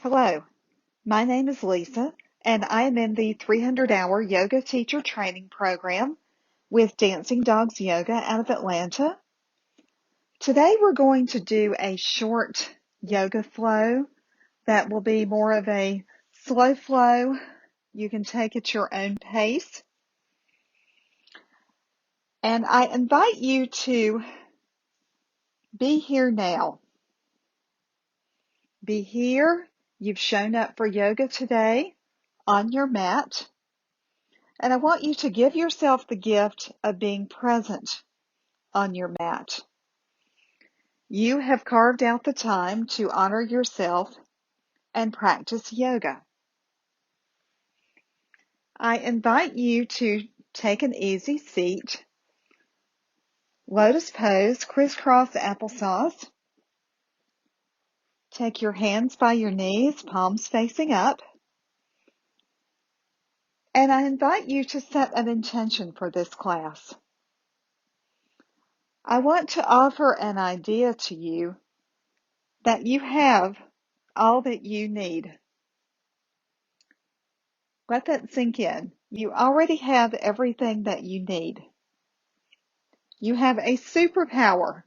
Hello, my name is Lisa, and I am in the 300-hour yoga teacher training program with Dancing Dogs Yoga out of Atlanta. Today we're going to do a short yoga flow that will be more of a slow flow. You can take at your own pace. And I invite you to be here now. Be here. You've shown up for yoga today on your mat. And I want you to give yourself the gift of being present on your mat. You have carved out the time to honor yourself and practice yoga. I invite you to take an easy seat, lotus pose, crisscross applesauce. Take your hands by your knees, palms facing up. And I invite you to set an intention for this class. I want to offer an idea to you that you have all that you need. Let that sink in. You already have everything that you need. You have a superpower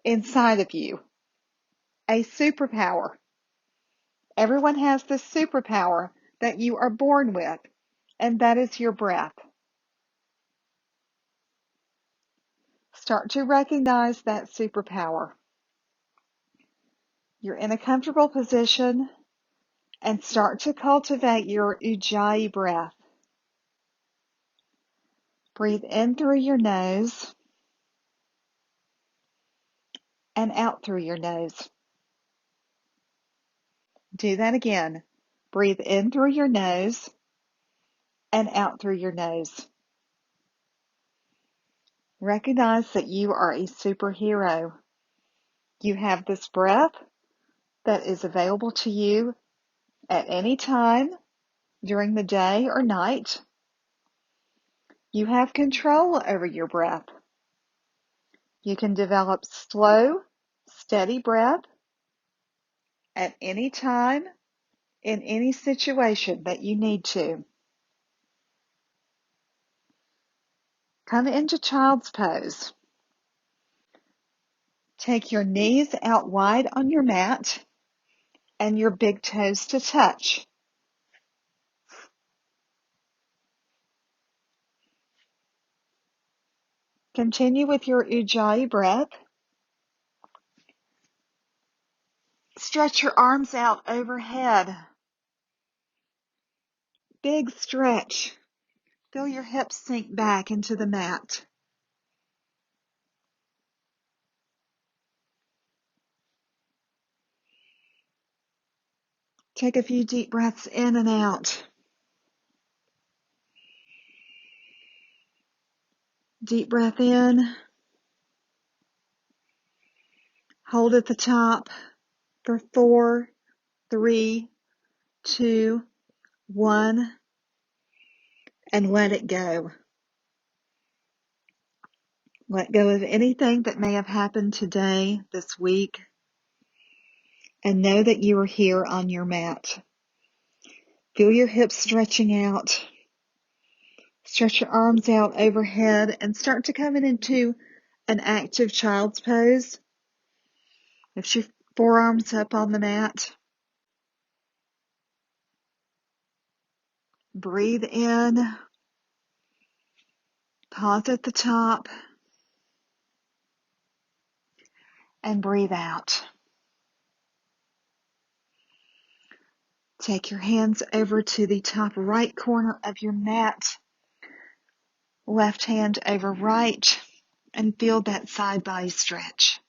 inside of you. A superpower. Everyone has this superpower that you are born with, and that is your breath. Start to recognize that superpower. You're in a comfortable position and start to cultivate your ujjayi breath. Breathe in through your nose and out through your nose. Do that again. Breathe in through your nose and out through your nose. Recognize that you are a superhero. You have this breath that is available to you at any time during the day or night. You have control over your breath. You can develop slow, steady breath at any time in any situation that you need to. Come into child's pose. Take your knees out wide on your mat and your big toes to touch. Continue with your ujjayi breath. Stretch your arms out overhead. Big stretch. Feel your hips sink back into the mat. Take a few deep breaths in and out. Deep breath in. Hold at the top for 4, 3, 2, 1, and let it go. Let go of anything that may have happened today, this week, and know that you are here on your mat. Feel your hips stretching out. Stretch your arms out overhead and start to come into an active child's pose. Lift your forearms up on the mat. Breathe in. Pause at the top. And breathe out. Take your hands over to the top right corner of your mat. Left hand over right. And feel that side body stretch.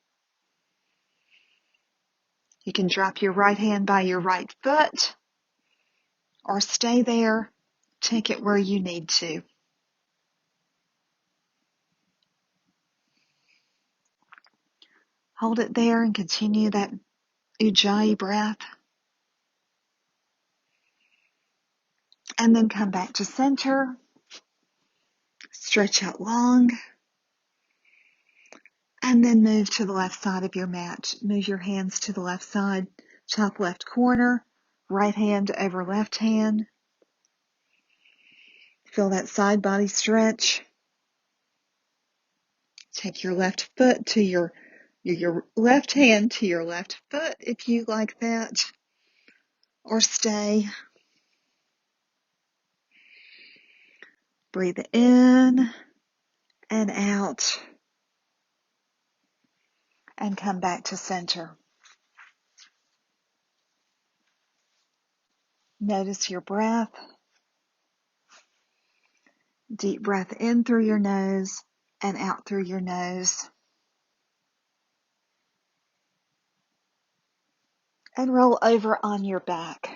You can drop your right hand by your right foot or stay there. Take it where you need to. Hold it there and continue that ujjayi breath. And then come back to center. Stretch out long. And then move to the left side of your mat. Move your hands to the left side, top left corner. Right hand over left hand. Feel that side body stretch. Take your left foot to your left hand to your left foot if you like that, or stay. Breathe in and out, and come back to center. Notice your breath. Deep breath in through your nose and out through your nose. And roll over on your back.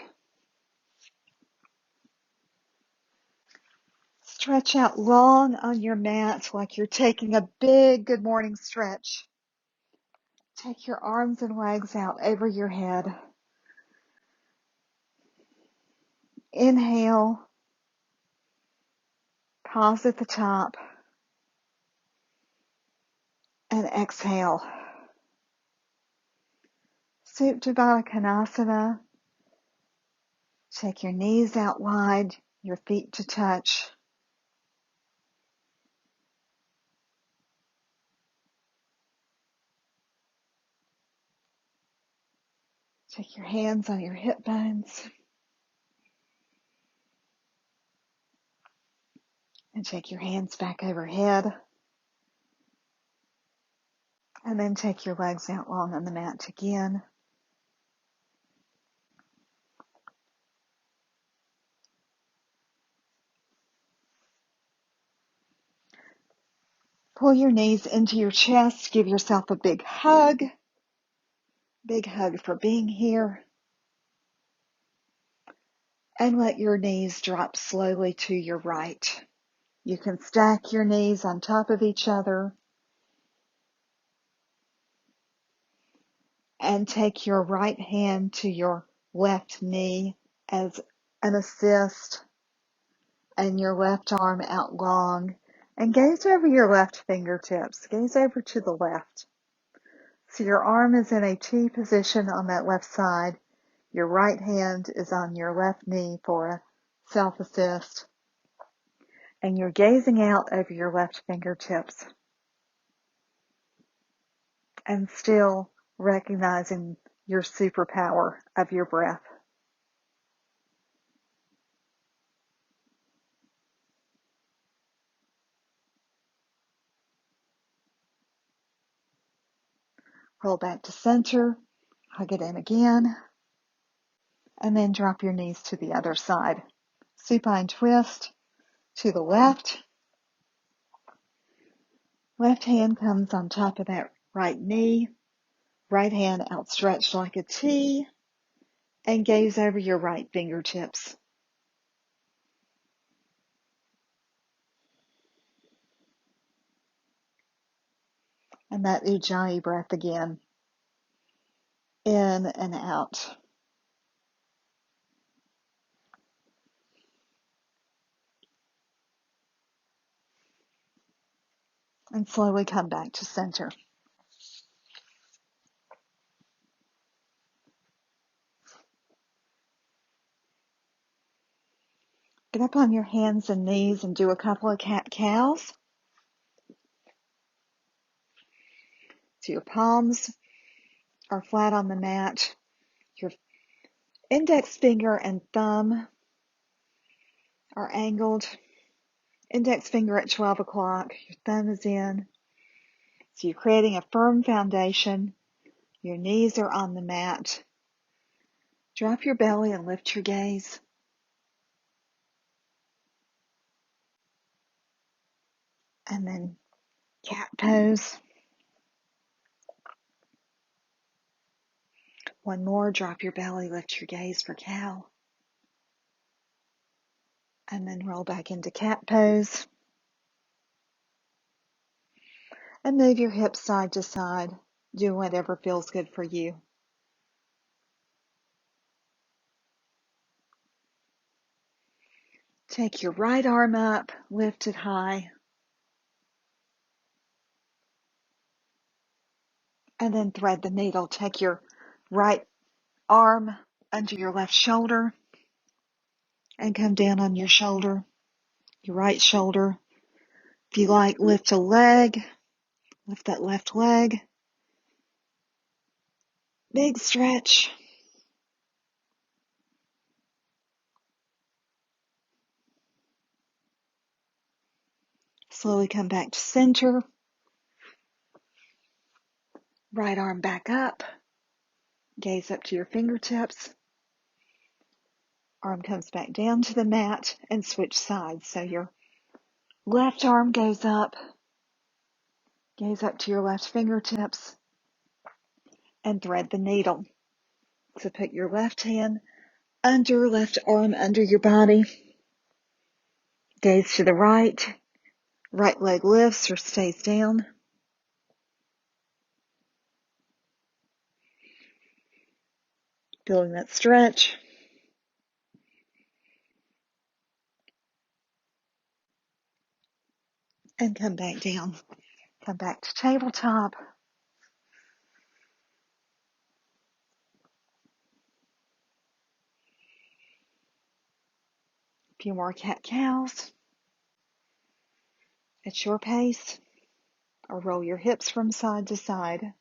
Stretch out long on your mat like you're taking a big good morning stretch. Take your arms and legs out over your head. Inhale. Pause at the top. And exhale. Supta Konasana. Take your knees out wide, your feet to touch. Take your hands on your hip bones. And take your hands back overhead. And then take your legs out long on the mat again. Pull your knees into your chest. Give yourself a big hug. Big hug for being here. And let your knees drop slowly to your right. You can stack your knees on top of each other. And take your right hand to your left knee as an assist. And your left arm out long. And gaze over your left fingertips. Gaze over to the left. So your arm is in a T position on that left side. Your right hand is on your left knee for a self-assist. And you're gazing out over your left fingertips. And still recognizing your superpower of your breath. Roll back to center. Hug it in again. And then drop your knees to the other side. Supine twist to the left. Left hand comes on top of that right knee. Right hand outstretched like a T. And gaze over your right fingertips. And that Ujjayi breath again. In and out. And slowly come back to center. Get up on your hands and knees and do a couple of cat-cows. So your palms are flat on the mat. Your index finger and thumb are angled. Index finger at 12 o'clock. Your thumb is in. So you're creating a firm foundation. Your knees are on the mat. Drop your belly and lift your gaze. And then cat pose. One more, drop your belly, lift your gaze for cow. And then roll back into cat pose. And move your hips side to side. Do whatever feels good for you. Take your right arm up, lift it high. And then thread the needle. Take your right arm under your left shoulder and come down on your shoulder, your right shoulder. If you like, lift a leg, lift that left leg. Big stretch. Slowly come back to center. Right arm back up. Gaze up to your fingertips. Arm comes back down to the mat and switch sides. So your left arm goes up. Gaze up to your left fingertips and thread the needle. So put your left hand under, left arm under your body. Gaze to the right. Right leg lifts or stays down. Feeling that stretch. And come back down. Come back to tabletop. A few more cat-cows. At your pace. Or roll your hips from side to side.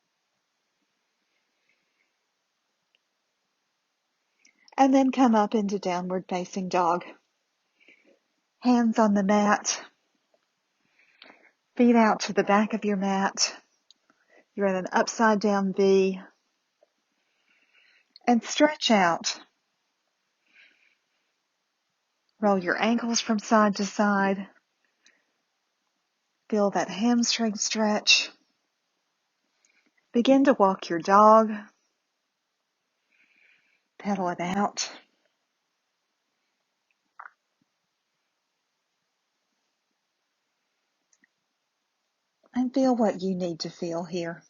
And then come up into downward facing dog. Hands on the mat. Feet out to the back of your mat. You're in an upside down V. And stretch out. Roll your ankles from side to side. Feel that hamstring stretch. Begin to walk your dog. Pedal it out. And feel what you need to feel here.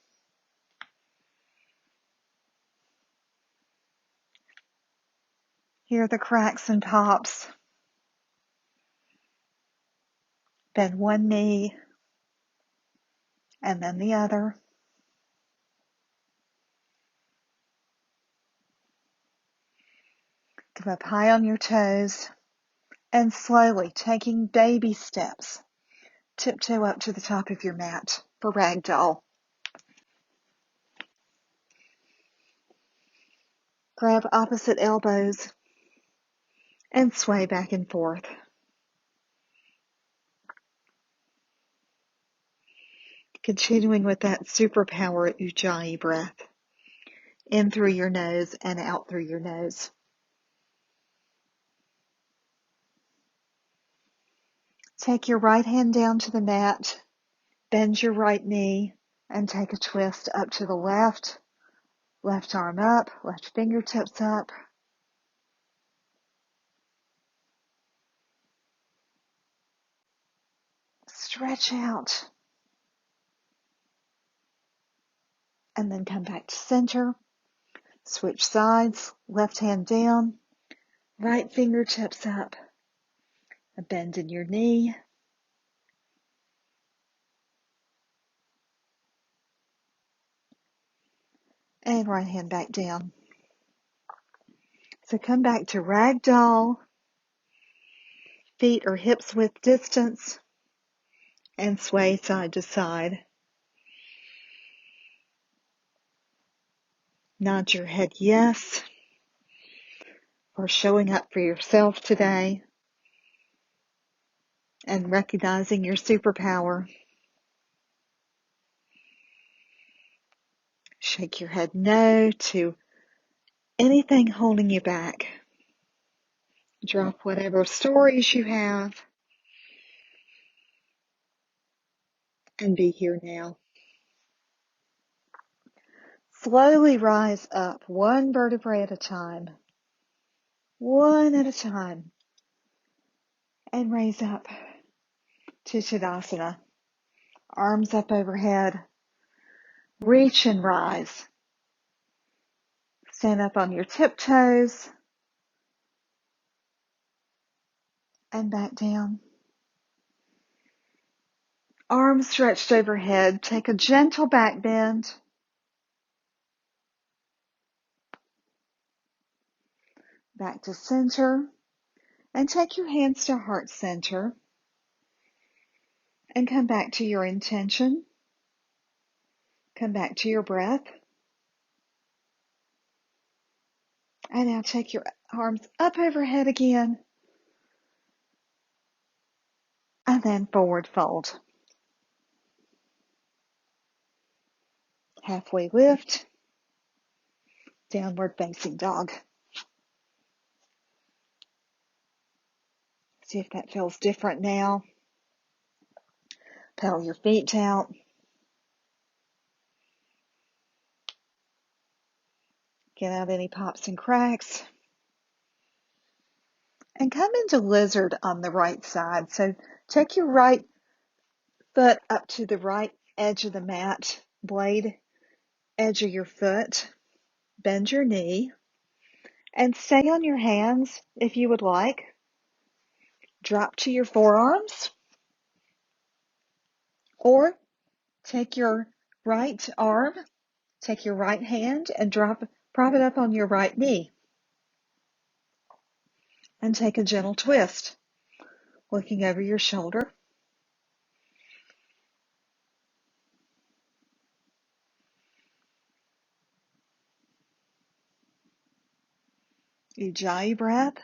Hear the cracks and pops. Bend one knee and then the other. Come up high on your toes and slowly taking baby steps. Tiptoe up to the top of your mat for ragdoll. Grab opposite elbows and sway back and forth. Continuing with that Superpower Ujjayi breath. In through your nose and out through your nose. Take your right hand down to the mat. Bend your right knee and take a twist up to the left. Left arm up, left fingertips up. Stretch out. And then come back to center. Switch sides, left hand down, right fingertips up. A bend in your knee. And right hand back down. So come back to ragdoll. Feet or hips width distance. And sway side to side. Nod your head yes for showing up for yourself today and recognizing your superpower. Shake your head no to anything holding you back. Drop whatever stories you have and be here now. Slowly rise up one vertebrae at a time. One at a time. And raise up to Tadasana. Arms up overhead. Reach and rise. Stand up on your tiptoes. And back down. Arms stretched overhead. Take a gentle back bend. back to center, and take your hands to heart center, and come back to your intention. Come back to your breath. And now take your arms up overhead again, and then forward fold. Halfway lift, downward facing dog. See if that feels different now. Pedal your feet out. Get out any pops and cracks. And come into lizard on the right side. So take your right foot up to the right edge of the mat, blade edge of your foot. Bend your knee and stay on your hands if you would like. Drop to your forearms, or take your right arm, take your right hand and prop it up on your right knee. And take a gentle twist, looking over your shoulder. Ujjayi breath.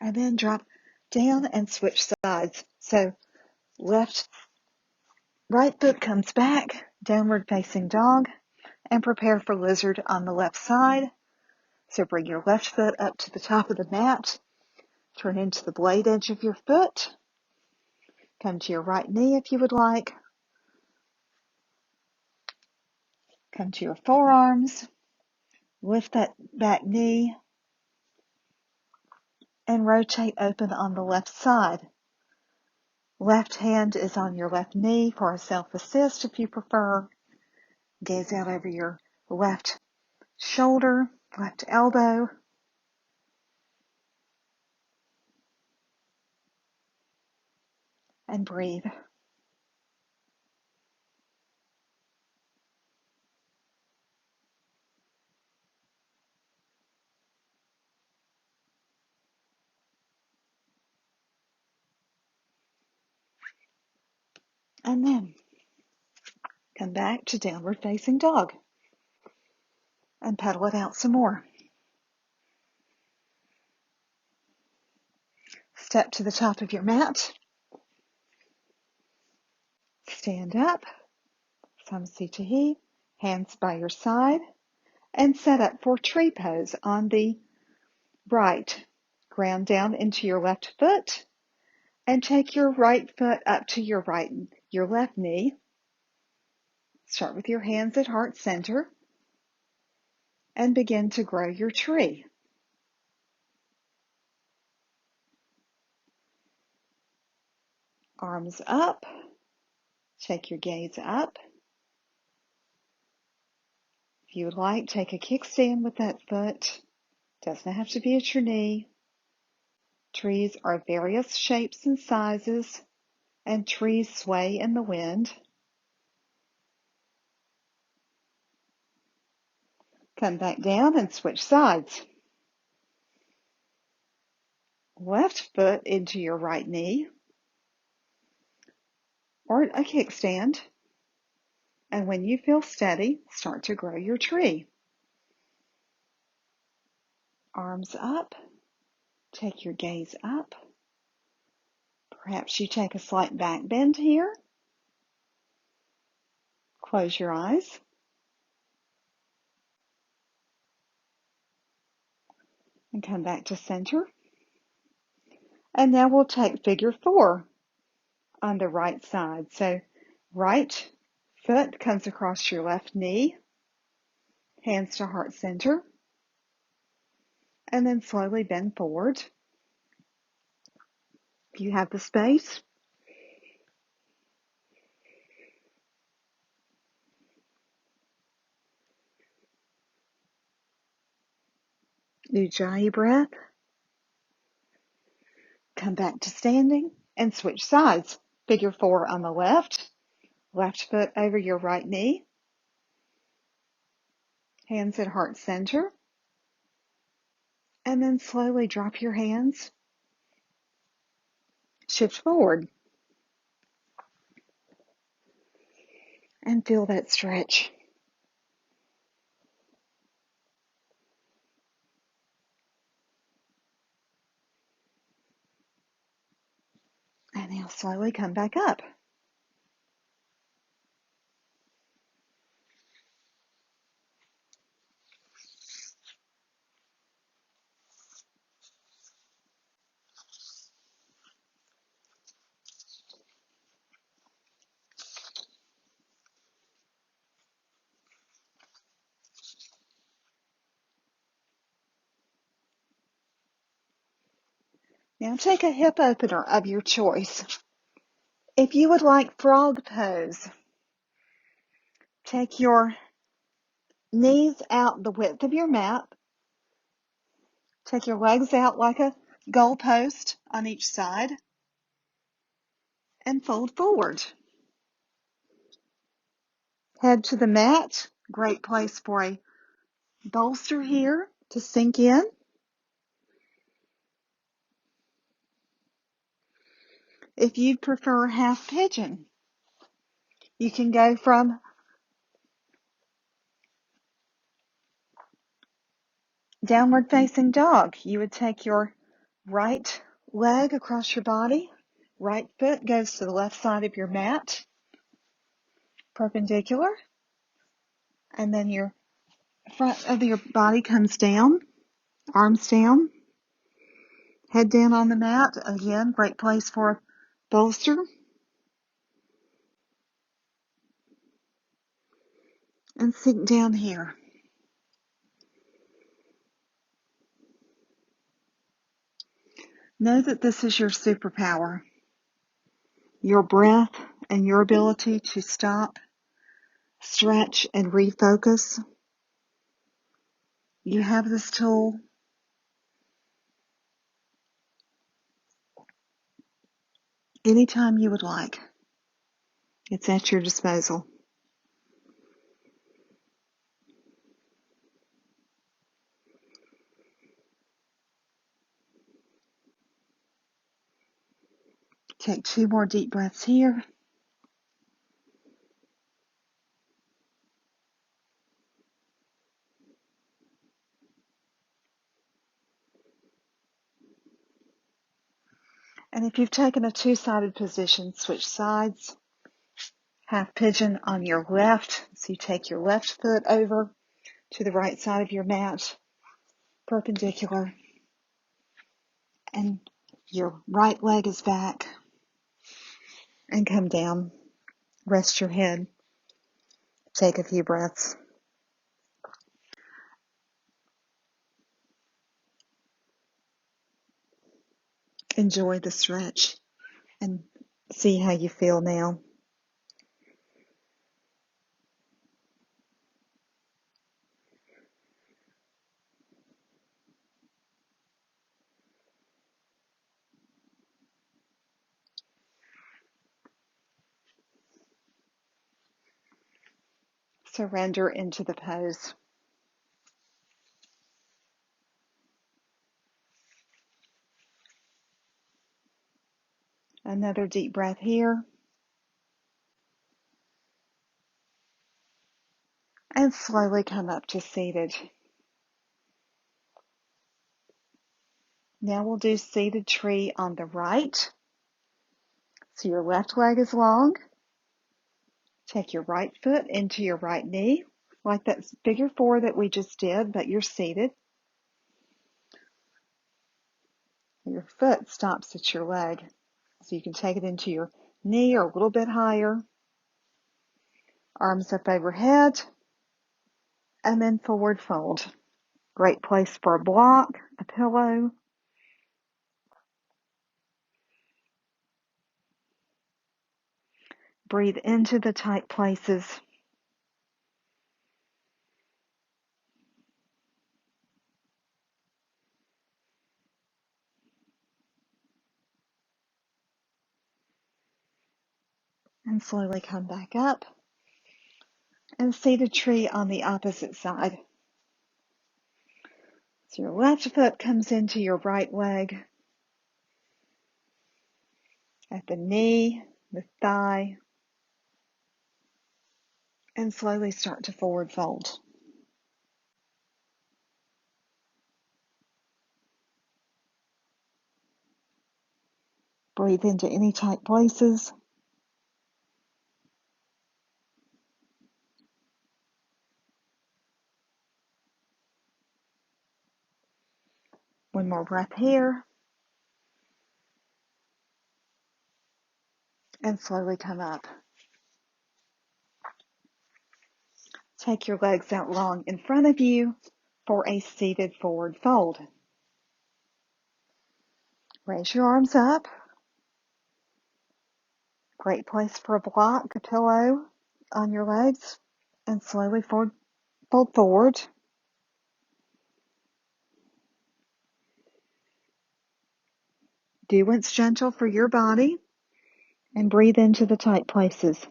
And then drop down and switch sides. So right foot comes back, downward facing dog, and prepare for lizard on the left side. So bring your left foot up to the top of the mat, turn into the blade edge of your foot, come to your right knee if you would like, come to your forearms, lift that back knee, and rotate open on the left side. Left hand is on your left knee for a self-assist if you prefer. Gaze out over your left shoulder, left elbow. And breathe. And then come back to downward facing dog and pedal it out some more. Step to the top of your mat. Stand up, Samsitahi, hands by your side, and set up for tree pose on the right. Ground down into your left foot and take your right foot up to your left knee. Start with your hands at heart center and begin to grow your tree. Arms up. Take your gaze up. If you would like, take a kickstand with that foot. Doesn't have to be at your knee. Trees are various shapes and sizes, and trees sway in the wind. Come back down and switch sides. Left foot into your right knee, or a kickstand. And when you feel steady, start to grow your tree. Arms up. Take your gaze up. Perhaps you take a slight back bend here. Close your eyes. And come back to center. And now we'll take figure 4 on the right side. So right foot comes across your left knee, hands to heart center, and then slowly bend forward. If you have the space. Ujjayi breath. Come back to standing and switch sides. Figure 4 on the left, Left foot over your right knee. Hands at heart center. And then slowly drop your hands. Shift forward. And feel that stretch. And now slowly come back up. Now take a hip opener of your choice. If you would like frog pose, take your knees out the width of your mat. Take your legs out like a goalpost on each side and fold forward. Head to the mat. Great place for a bolster here to sink in. If you prefer half pigeon, you can go from downward facing dog. You would take your right leg across your body. Right foot goes to the left side of your mat, perpendicular. And then your front of your body comes down, arms down, head down on the mat. Again, great place for a bolster. And sink down here. Know that this is your superpower. Your breath and your ability to stop, stretch, and refocus. You have this tool anytime you would like. It's at your disposal. Take 2 more deep breaths here. And if you've taken a two-sided position, switch sides. Half pigeon on your left. So you take your left foot over to the right side of your mat, perpendicular. And your right leg is back. And come down. Rest your head. Take a few breaths. Enjoy the stretch and see how you feel now. Surrender into the pose. Another deep breath here. And slowly come up to seated. Now we'll do seated tree on the right. So your left leg is long. Take your right foot into your right knee, like that figure 4 that we just did, but you're seated. Your foot stops at your leg. So you can take it into your knee or a little bit higher. Arms up overhead. And then forward fold. Great place for a block, a pillow. Breathe into the tight places. And and slowly come back up and see the tree on the opposite side. So your left foot comes into your right leg at the knee, the thigh, and slowly start to forward fold. Breathe into any tight places. One more breath here. And slowly come up. Take your legs out long in front of you for a seated forward fold. Raise your arms up. Great place for a block, a pillow on your legs. And slowly fold forward. Do what's gentle for your body and breathe into the tight places.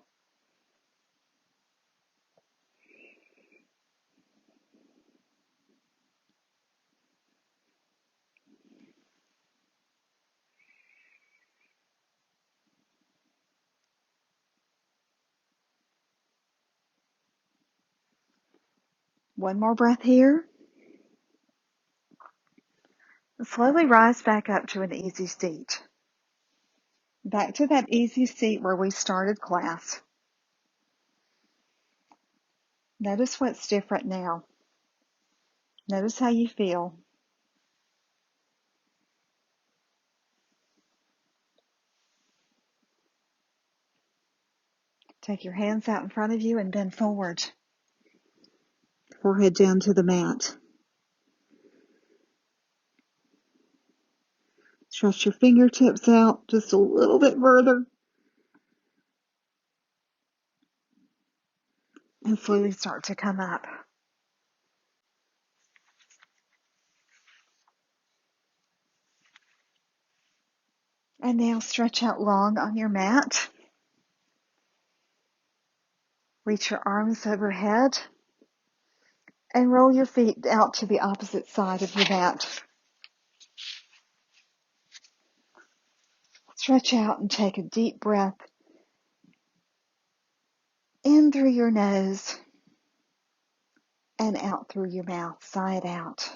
One more breath here. Slowly rise back up to an easy seat. Back to that easy seat where we started class. Notice what's different now. Notice how you feel. Take your hands out in front of you and bend forward. Forehead down to the mat. Stretch your fingertips out just a little bit further. And slowly start to come up. And now stretch out long on your mat. Reach your arms overhead. And roll your feet out to the opposite side of your mat. Stretch out and take a deep breath in through your nose and out through your mouth. Sigh it out.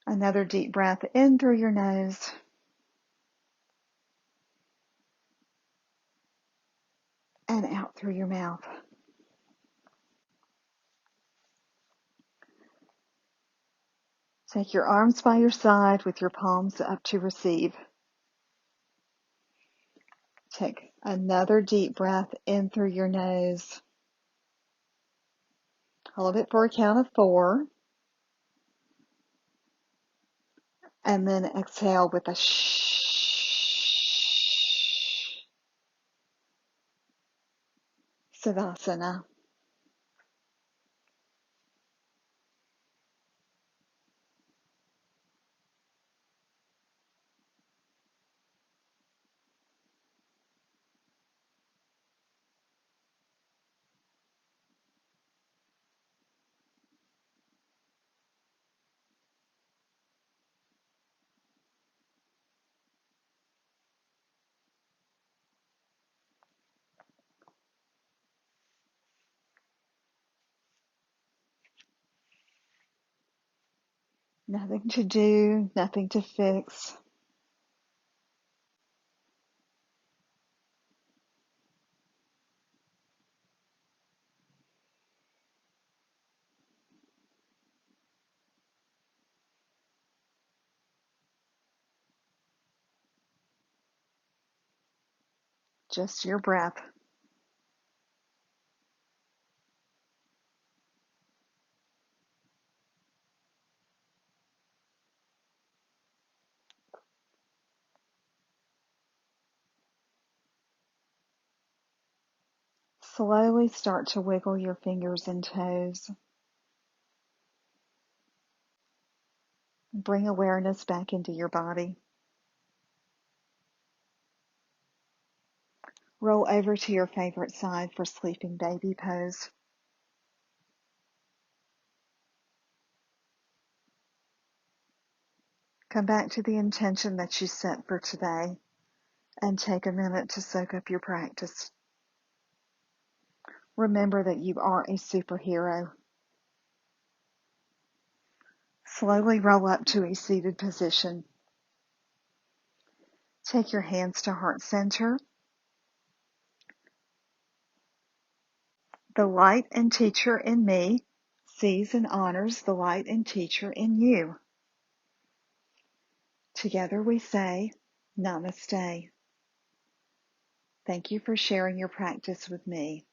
Another deep breath in through your nose and out through your mouth. Take your arms by your side with your palms up to receive. Take another deep breath in through your nose. Hold it for a count of 4. And then exhale with a shh. Savasana. Nothing to do, nothing to fix. Just your breath. Slowly start to wiggle your fingers and toes. Bring awareness back into your body. Roll over to your favorite side for sleeping baby pose. Come back to the intention that you set for today and take a minute to soak up your practice. Remember that you are a superhero. Slowly roll up to a seated position. Take your hands to heart center. The light and teacher in me sees and honors the light and teacher in you. Together we say, Namaste. Thank you for sharing your practice with me.